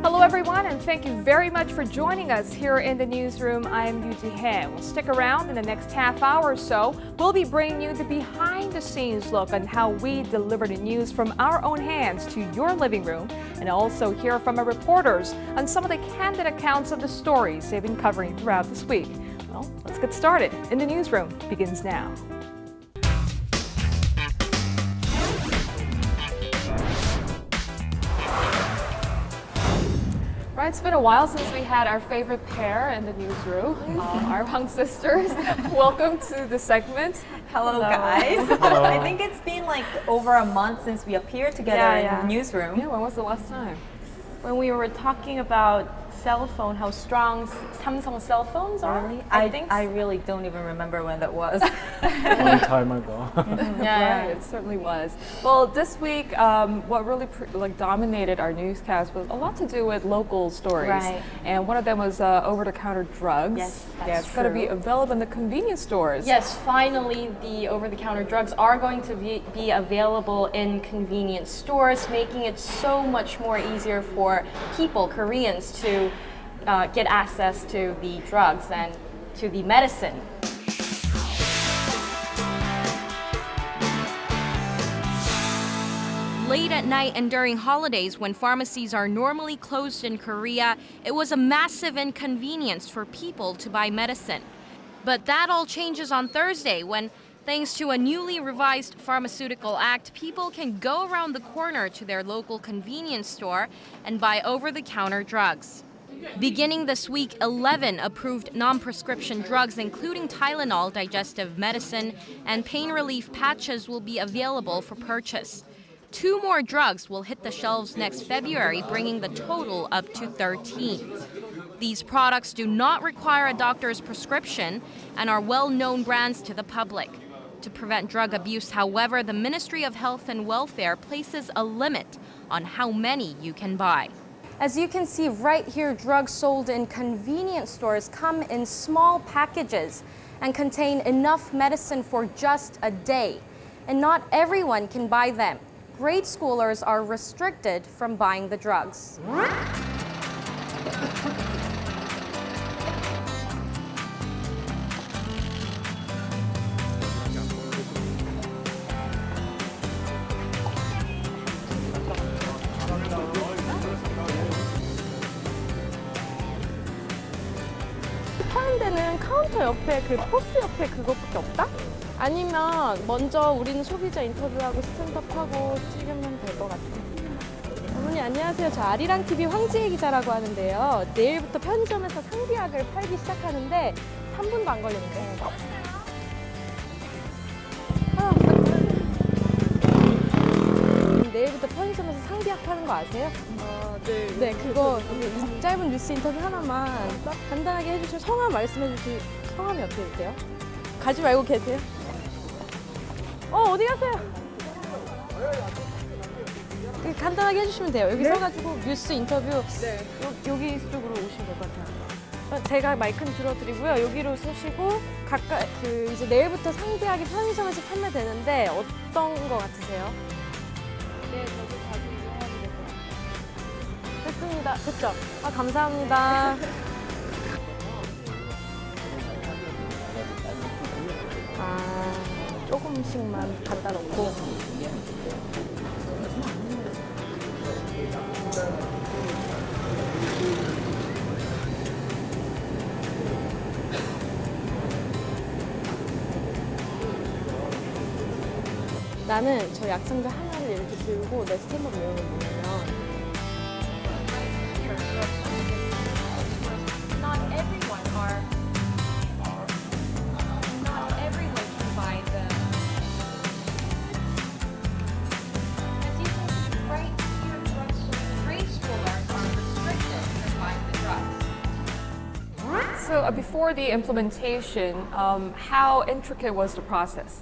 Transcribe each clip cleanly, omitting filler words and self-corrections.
Hello everyone, and thank you very much for joining us here in the newsroom. I'm Hwang Ji-hye. Well, stick around in the next half hour or so. We'll be bringing you the behind-the-scenes look on how we deliver the news from our own hands to your living room, and also hear from our reporters on some of the candid accounts of the stories they've been covering throughout this week. Well, let's get started. In the newsroom begins now. Right, it's been a while since we had our favorite pair in the newsroom, our Hwang sisters. Welcome to the segment. Hello, guys. Hello. I think it's been like over a month since we appeared together in the newsroom. Yeah, when was the last time? When we were talking about cell phone, how strong Samsung cell phones are. Really? I think I really don't even remember when that was. A long time ago. Yeah, it certainly was. Well, this week, what really dominated our newscast was a lot to do with local stories. Right. And one of them was over-the-counter drugs. Yes, that's yeah, it's going to be available in the convenience stores. Yes, finally, the over-the-counter drugs are going to be available in convenience stores, making it so much more easier for people, Koreans, to get access to the drugs and to the medicine. Late at night and during holidays, when pharmacies are normally closed in Korea, it was a massive inconvenience for people to buy medicine. But that all changes on Thursday when, thanks to a newly revised pharmaceutical act, people can go around the corner to their local convenience store and buy over-the-counter drugs. Beginning this week, 11 approved non-prescription drugs, including Tylenol, digestive medicine, and pain relief patches will be available for purchase. 2 more drugs will hit the shelves next February, bringing the total up to 13. These products do not require a doctor's prescription and are well-known brands to the public. To prevent drug abuse, however, the Ministry of Health and Welfare places a limit on how many you can buy. As you can see right here, drugs sold in convenience stores come in small packages and contain enough medicine for just a day. And not everyone can buy them. Grade schoolers are restricted from buying the drugs. 파는 데는 카운터 옆에 그 포스 옆에 그것밖에 없다? 아니면 먼저 우리는 소비자 인터뷰하고 스탠드업하고 찍으면 될 것 같아요. 어머니 안녕하세요. 저 아리랑 TV 황지혜 기자라고 하는데요. 내일부터 편의점에서 상비약을 팔기 시작하는데 3분도 안 걸리는데. 내일부터 편의점에서 상비약 파는 거 아세요? 네. 네, 그거 짧은 뉴스 인터뷰 하나만 간단하게 해주시면 성함 말씀해 주시. 성함이 어떻게 되세요? 가지 말고 계세요? 어디 가세요? 간단하게 해주시면 돼요. 여기 서가지고 뉴스 인터뷰 여기 쪽으로 오시면 될 것 같아요. 제가 마이크는 들어드리고요. 여기로 서시고 가까이 이제 내일부터 상비약이 편의점에서 판매되는데 어떤 거 같으세요? 네, 저도 자주 이용하게 될 것 같아요. 됐습니다. 됐죠? 감사합니다. 조금씩만 갖다 놓고. 나는 저 약상자 하나를 이렇게 들고 내 스탠드업 내용을 보면 So before the implementation, how intricate was the process?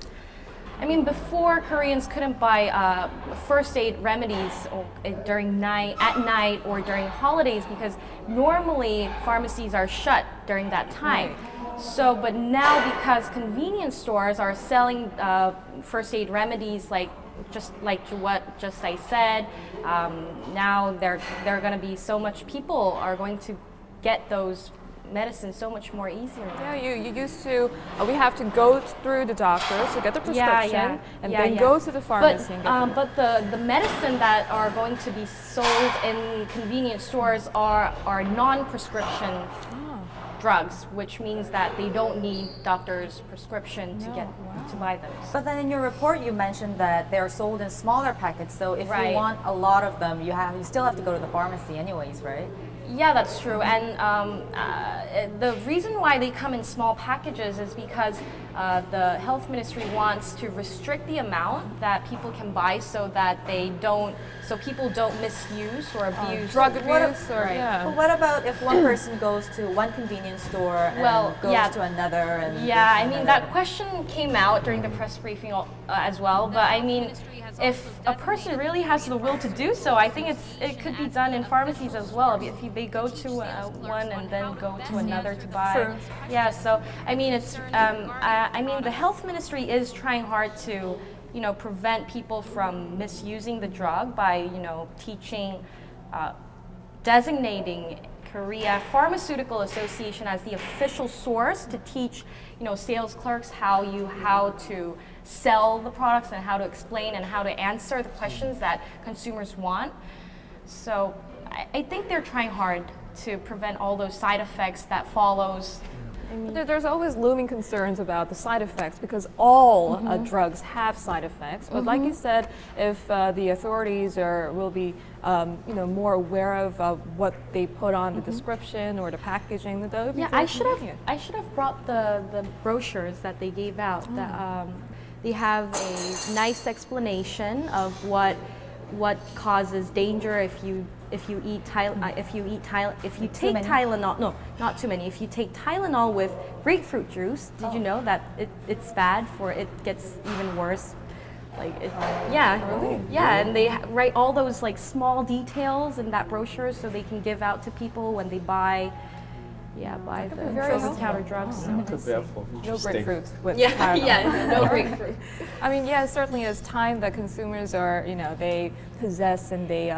I mean, before Koreans couldn't buy first aid remedies at night or during holidays because normally pharmacies are shut during that time. Right. So, but now because convenience stores are selling first aid remedies just like what I said, now they're going to be so much people are going to get those medicine so much more easier. Yeah, you used to, we have to go through the doctor to get the prescription and then go to the pharmacy. But the medicine that are going to be sold in convenience stores are non-prescription drugs, which means that they don't need doctor's prescription to buy those. But then in your report, you mentioned that they're sold in smaller packets. So if you want a lot of them, you still have to go to the pharmacy anyways, right? Yeah, that's true. And the reason why they come in small packages is because the health ministry wants to restrict the amount that people can buy so that people don't misuse or abuse. Drug abuse But what about if one person goes to one convenience store and goes to another? I mean, that question came out during the press briefing as well. But I mean, if a person really has the will to do so, I think it could be done in pharmacies as well. If they go to one and then go to another to buy. True. Yeah. So I mean, the health ministry is trying hard to, prevent people from misusing the drug by, teaching, designating Korea Pharmaceutical Association as the official source to teach, sales clerks how to sell the products and how to explain and how to answer the questions that consumers want. So I think they're trying hard to prevent all those side effects that follows. But there's always looming concerns about the side effects because all drugs have side effects. But like you said, if the authorities will be more aware of what they put on the description or the packaging, that would be I should have brought the brochures that they gave out. They have a nice explanation of what causes danger if you take Tylenol. No, not too many. If you take Tylenol with grapefruit juice, did you know that it's bad it gets even worse? And they write all those small details in that brochure so they can give out to people when they buy the over-the-counter drugs. No grapefruit with no grapefruit. I mean, certainly it's time that consumers are, they possess and they,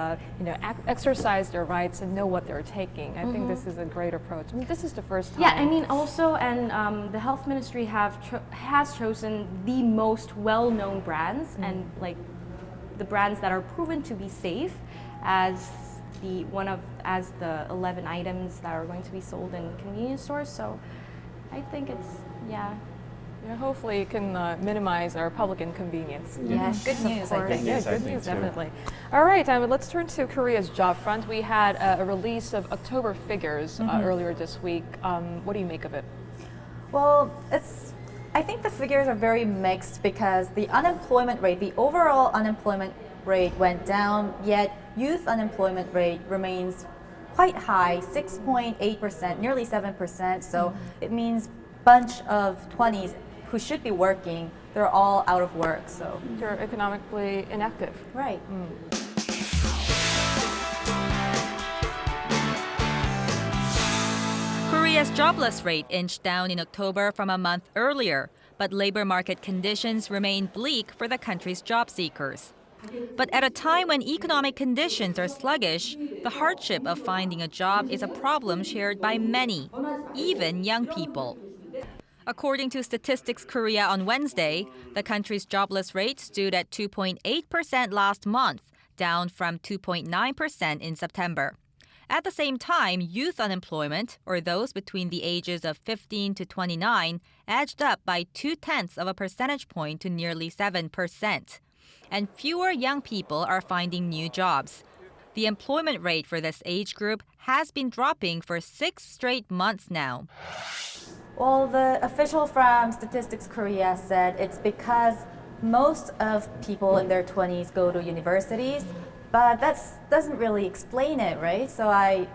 exercise their rights and know what they're taking. I think this is a great approach. I mean, this is the first time. Yeah, I mean, also, and the health ministry has chosen the most well-known brands and the brands that are proven to be safe as the 11 items that are going to be sold in convenience stores. So I think it's hopefully it can minimize our public inconvenience. Yes, good news, I think. Yeah, good news, definitely. All right, let's turn to Korea's job front. We had a release of October figures earlier this week. What do you make of it? Well, I think the figures are very mixed because the unemployment rate, the overall unemployment rate went down, yet youth unemployment rate remains quite high, 6.8%, nearly 7%. So it means bunch of 20s who should be working, they're all out of work. So they're economically inactive. Right. Korea's jobless rate inched down in October from a month earlier, but labor market conditions remain bleak for the country's job seekers. But at a time when economic conditions are sluggish, the hardship of finding a job is a problem shared by many, even young people. According to Statistics Korea on Wednesday, the country's jobless rate stood at 2.8% last month, down from 2.9% in September. At the same time, youth unemployment, or those between the ages of 15 to 29, edged up by 0.2 of a percentage point to nearly 7%. And fewer young people are finding new jobs. The employment rate for this age group has been dropping for 6 straight months now. Well, the official from Statistics Korea said it's because most of people in their 20s go to universities, But that doesn't really explain it, right? So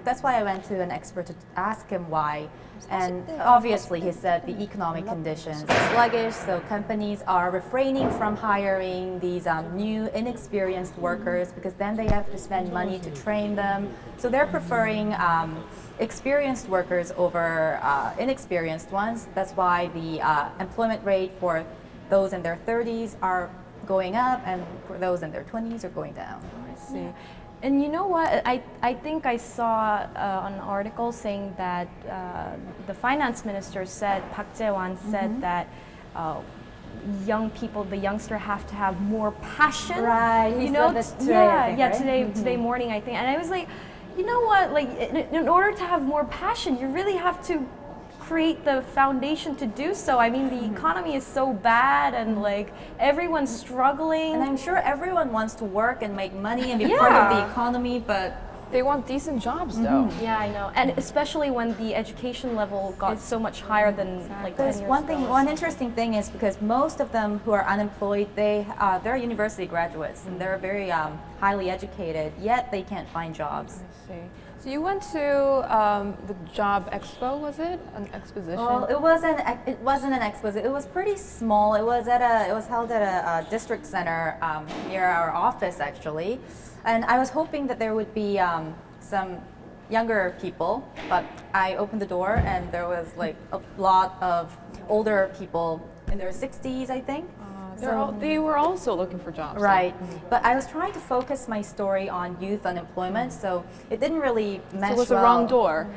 that's why I went to an expert to ask him why. And obviously he said the economic conditions are sluggish, so companies are refraining from hiring these new inexperienced workers because then they have to spend money to train them. So they're preferring experienced workers over inexperienced ones. That's why the employment rate for those in their 30s are going up and for those in their 20s are going down. See. And you know what? I think I saw an article saying that the finance minister said, Park Jae-won said that young people, the youngster, have to have more passion. Right. You He know, said this today, I think, right? today morning, I think. And I was like, you know what? Like, in order to have more passion, you really have to create the foundation to do so. I mean, the economy is so bad and like everyone's struggling. And I'm sure everyone wants to work and make money and be part of the economy, but They want decent jobs, though. Yeah, I know. And especially when the education level got so much higher than like 10 years ago. one interesting thing is because most of them who are unemployed, they're university graduates and they're very highly educated, yet they can't find jobs. I see. So you went to the job expo, was it? An exposition? Well, it wasn't an exposition. It was pretty small. It was held at a district center near our office actually, and I was hoping that there would be some younger people, but I opened the door and there was like a lot of older people in their 60s, I think. They were also looking for jobs. Right, but I was trying to focus my story on youth unemployment, so it didn't really mesh So it was well. the wrong door.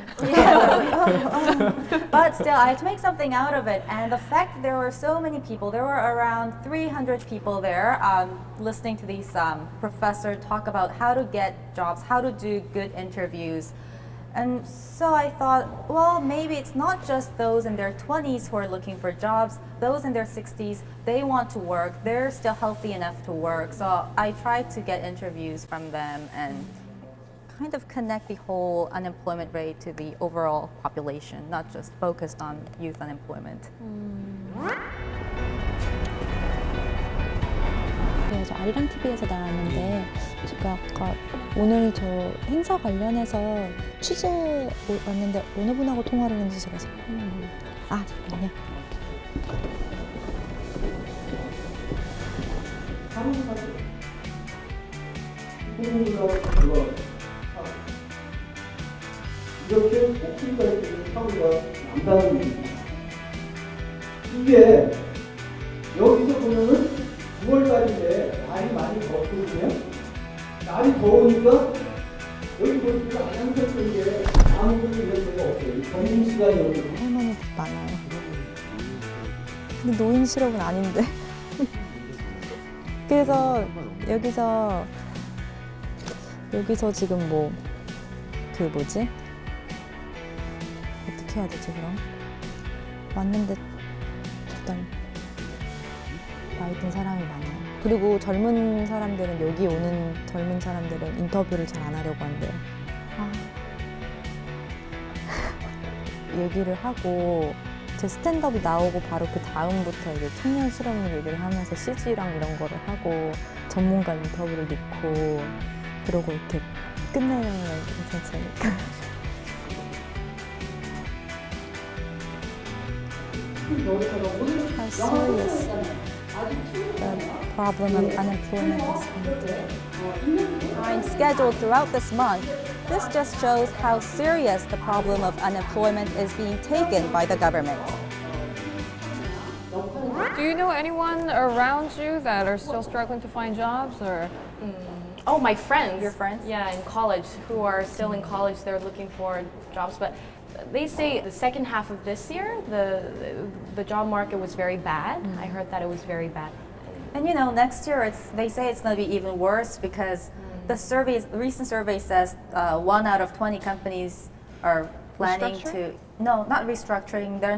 But still, I had to make something out of it, and the fact that there were so many people, there were around 300 people there listening to these professors talk about how to get jobs, how to do good interviews. And so I thought, well, maybe it's not just those in their 20s who are looking for jobs. Those in their 60s, they want to work. They're still healthy enough to work. So I tried to get interviews from them and kind of connect the whole unemployment rate to the overall population, not just focused on youth unemployment. 네, 저 아리랑 TV에서 나왔는데 제가 아까 오늘 저 행사 관련해서 취재 왔는데 어느 분하고 통화를 했는지 제가 아 잠깐만요. 이렇게 목소리가 있는 사고가 난다는 얘기입니다. 이게 여기서 보면은 9월달인데 날이 많이 덥거든요. 날이 더우니까 여기 보니까 안양 쪽에 아무것도 이런 데가 없어요. 점심시간이 여기 할머니 많아요. 근데 노인 실업은 아닌데. 그래서 여기서 지금 뭐 그 뭐지? 어떻게 해야 되지 그럼? 왔는데 일단 나이 든 사람이 많아요. 그리고 젊은 사람들은 여기 오는 젊은 사람들은 인터뷰를 잘 안 하려고 한대요. 얘기를 하고 제 스탠드업이 나오고 바로 그 다음부터 이제 청년 실업 얘기를 하면서 CG랑 이런 거를 하고 전문가 인터뷰를 넣고 그러고 이렇게 끝내는 건 괜찮으니까. How serious the problem of unemployment is. Time scheduled throughout this month. This just shows how serious the problem of unemployment is being taken by the government. Do you know anyone around you that are still struggling to find jobs, or? Oh, my friends. Your friends? Yeah, in college, who are still in college, they're looking for jobs. But they say the second half of this year, the job market was very bad. I heard that it was very bad. And you know, next year they say it's going to be even worse because the recent survey says 1 out of 20 companies are planning to. No, not restructuring. They're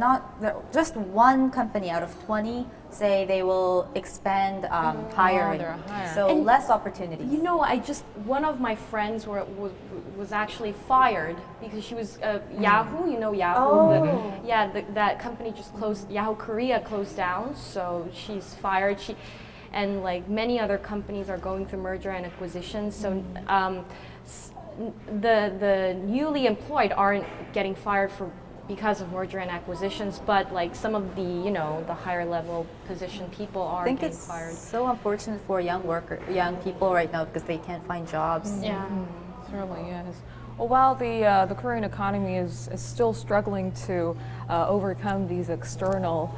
just one company out of 20 say they will expand hiring. they're hiring. So And less opportunities. You know, one of my friends was actually fired because she was Yahoo. You know Yahoo. That company just closed. Yahoo Korea closed down, so she's fired. and like many other companies are going through merger and acquisitions. So the newly employed aren't getting fired because of merger and acquisitions, but like some of the the higher level position people are getting fired. It's so unfortunate for young people right now because they can't find jobs. Yeah. Certainly, yes. Well, while the Korean economy is still struggling to overcome these external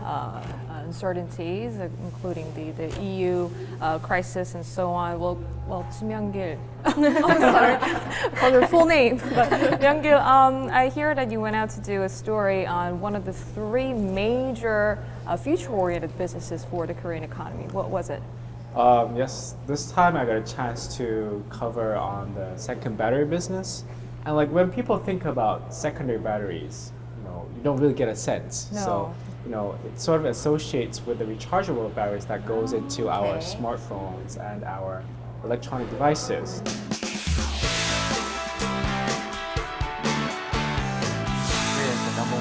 uncertainties, including the EU crisis and so on. Well, Ji Myung-kil. I'm sorry for your full name. But Myung-kil, I hear that you went out to do a story on one of the three major future-oriented businesses for the Korean economy. What was it? Yes, this time I got a chance to cover on the second battery business. And like when people think about secondary batteries, you don't really get a sense. No. So, it sort of associates with the rechargeable batteries that goes into our smartphones and our electronic devices.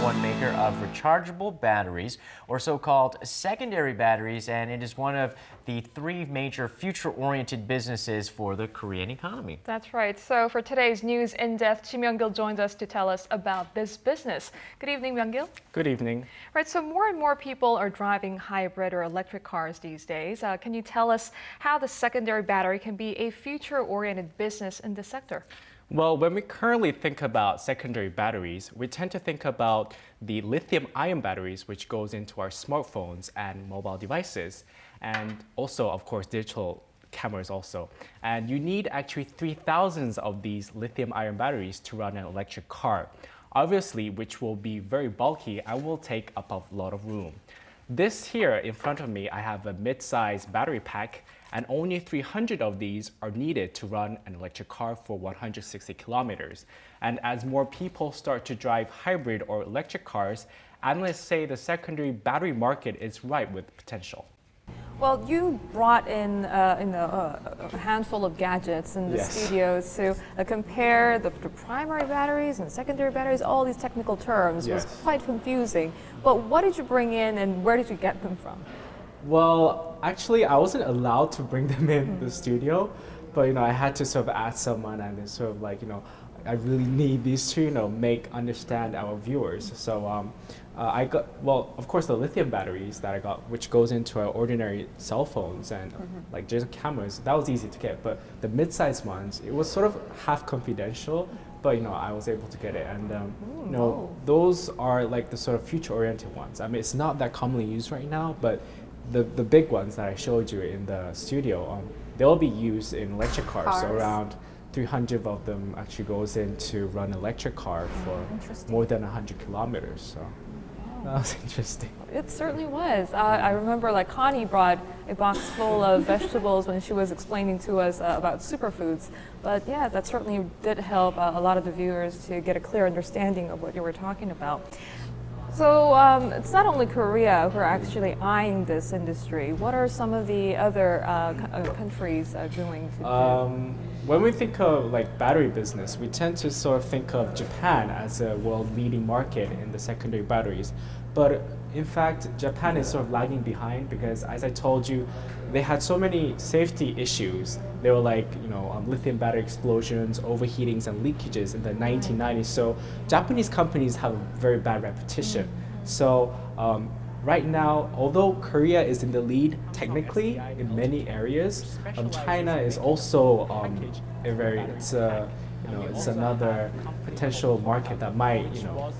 One maker of rechargeable batteries, or so-called secondary batteries, and it is one of the three major future-oriented businesses for the Korean economy. That's right. So for today's News in Depth, Ji Myung-kil joins us to tell us about this business. Good evening, Myung-kil. Good evening. Right, so more and more people are driving hybrid or electric cars these days. Can you tell us how the secondary battery can be a future-oriented business in this sector? Well, when we currently think about secondary batteries, we tend to think about the lithium-ion batteries, which goes into our smartphones and mobile devices, and also, of course, digital cameras also. And you need actually 3,000 of these lithium-ion batteries to run an electric car, obviously, which will be very bulky and will take up a lot of room. This here in front of me, I have a mid-sized battery pack, and only 300 of these are needed to run an electric car for 160 kilometers. And as more people start to drive hybrid or electric cars, analysts say the secondary battery market is ripe with potential. Well, you brought in a handful of gadgets in the studio to compare the primary batteries and secondary batteries. All these technical terms was quite confusing. But what did you bring in and where did you get them from? Well, actually, I wasn't allowed to bring them in the studio, but I had to sort of ask someone, and it's sort of like, I really need these to, understand our viewers. So I got, well, of course, the lithium batteries that I got, which goes into our ordinary cell phones and like digital cameras, that was easy to get. But the mid-sized ones, it was sort of half confidential, but I was able to get it. And those are like the sort of future-oriented ones. I mean, it's not that commonly used right now, but the big ones that I showed you in the studio, they'll be used in electric cars. So around 300 of them actually goes in to run an electric car for more than 100 kilometers. So that was interesting. It certainly was. I remember like Connie brought a box full of vegetables when she was explaining to us about superfoods. But yeah, that certainly did help a lot of the viewers to get a clear understanding of what you were talking about. So it's not only Korea who are actually eyeing this industry. What are some of the other countries doing to do? When we think of like battery business, we tend to sort of think of Japan as a world-leading market in the secondary batteries. But in fact, Japan is sort of lagging behind because, as I told you, they had so many safety issues. They were like, lithium battery explosions, overheatings, and leakages in the 1990s. So Japanese companies have a very bad reputation. So right now, although Korea is in the lead technically in many areas, China is also it's another potential market that might,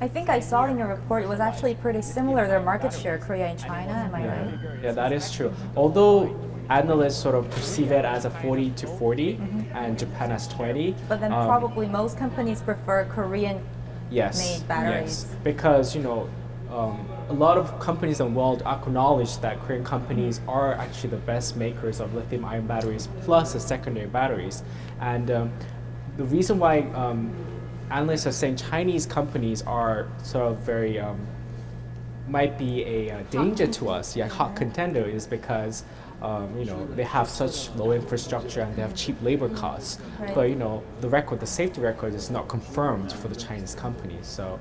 I think I saw in your report it was actually pretty similar, their market share, Korea and China, am I right? Yeah, that is true. Although analysts sort of perceive it as a 40-40 and Japan as 20. But then probably most companies prefer Korean made batteries. Yes, because a lot of companies in the world acknowledge that Korean companies are actually the best makers of lithium-ion batteries plus the secondary batteries. And the reason why analysts are saying Chinese companies are sort of very, might be a danger to us, hot contender, is because they have such low infrastructure and they have cheap labor costs. But the safety record is not confirmed for the Chinese companies. So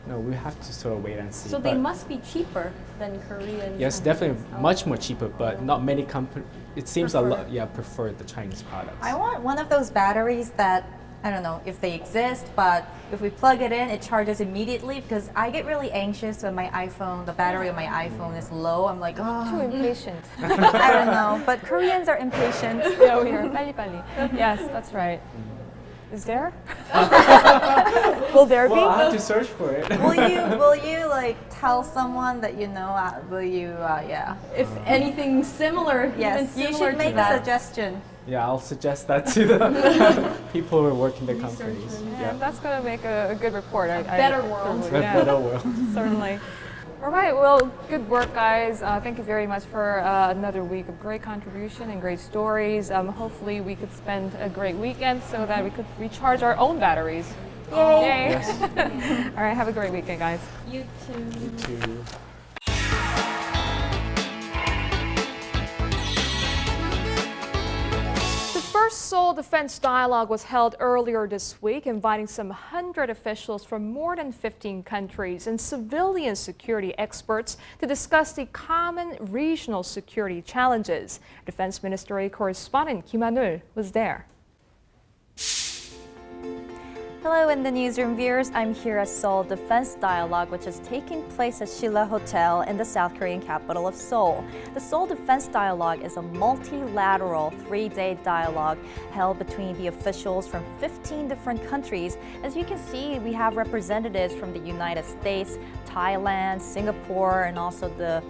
No, we have to sort of wait and see. So they but must be cheaper than Korean. yes, definitely much more cheaper, but not many companies. It seems a lot, prefer the Chinese products. I want one of those batteries that, I don't know if they exist, but if we plug it in, it charges immediately because I get really anxious when the battery of my iPhone is low. I'm like, oh, Too impatient. I don't know. But Koreans are impatient. Yeah, we are. 빨리. Yes, that's right. Is there? Will there be? Well, I have to search for it. Will you like tell someone that you know? Will you? Yeah. If anything similar, Yes. even You similar should to make a that. suggestion. Yeah, I'll suggest that to the people who are working the companies. Yeah, that's going to make a good report. better world. A better world. Certainly. All right, well, good work, guys. Thank you very much for another week of great contribution and great stories. Hopefully, we could spend a great weekend so that we could recharge our own batteries. Yay! All right, have a great weekend, guys. You too. To The first Seoul Defense Dialogue was held earlier this week, inviting some 100 officials from more than 15 countries and civilian security experts to discuss the common regional security challenges. Defense Ministry correspondent Ji Myung-kil was there. Hello in the newsroom viewers, I'm here at Seoul Defense Dialogue, which is taking place at Silla Hotel in the South Korean capital of Seoul. The Seoul Defense Dialogue is a multilateral 3-day dialogue held between the officials from 15 different countries. As you can see, we have representatives from the United States, Thailand, Singapore, and also the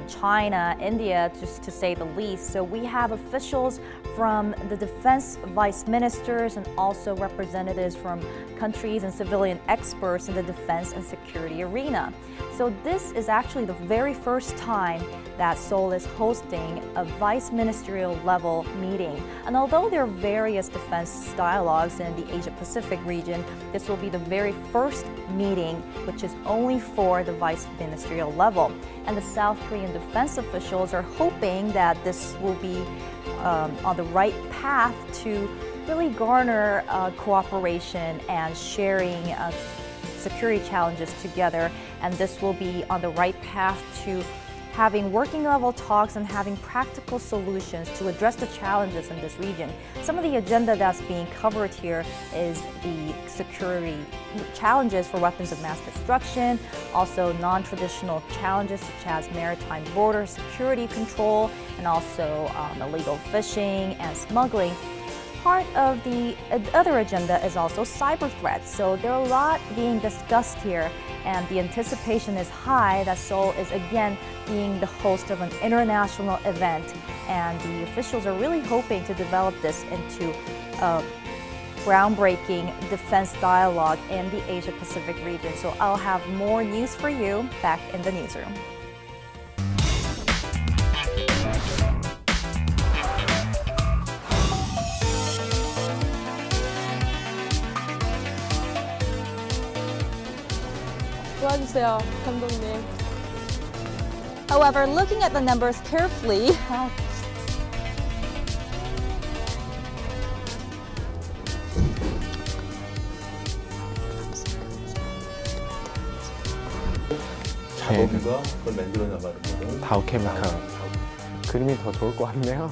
China, India, just to say the least. So we have officials from the defense vice ministers and also representatives from countries and civilian experts in the defense and security arena. So this is actually the very first time that Seoul is hosting a vice ministerial level meeting. And although there are various defense dialogues in the Asia-Pacific region, this will be the very first meeting which is only for the vice ministerial level. And the South Korean defense officials are hoping that this will be on the right path to really garner cooperation and sharing security challenges together. And this will be on the right path to having working level talks and having practical solutions to address the challenges in this region. Some of the agenda that's being covered here is the security challenges for weapons of mass destruction, also non-traditional challenges such as maritime border security control, and also illegal fishing and smuggling. Part of the other agenda is also cyber threats. So there are a lot being discussed here, and the anticipation is high that Seoul is again being the host of an international event, and the officials are really hoping to develop this into a groundbreaking defense dialogue in the Asia-Pacific region. So I'll have more news for you back in the newsroom. 도와주세요, 감독님. However, looking at the numbers carefully, 작업가 그걸 만들어 나가는 거죠. 다우케미카. 그림이 더 좋을 것 같네요.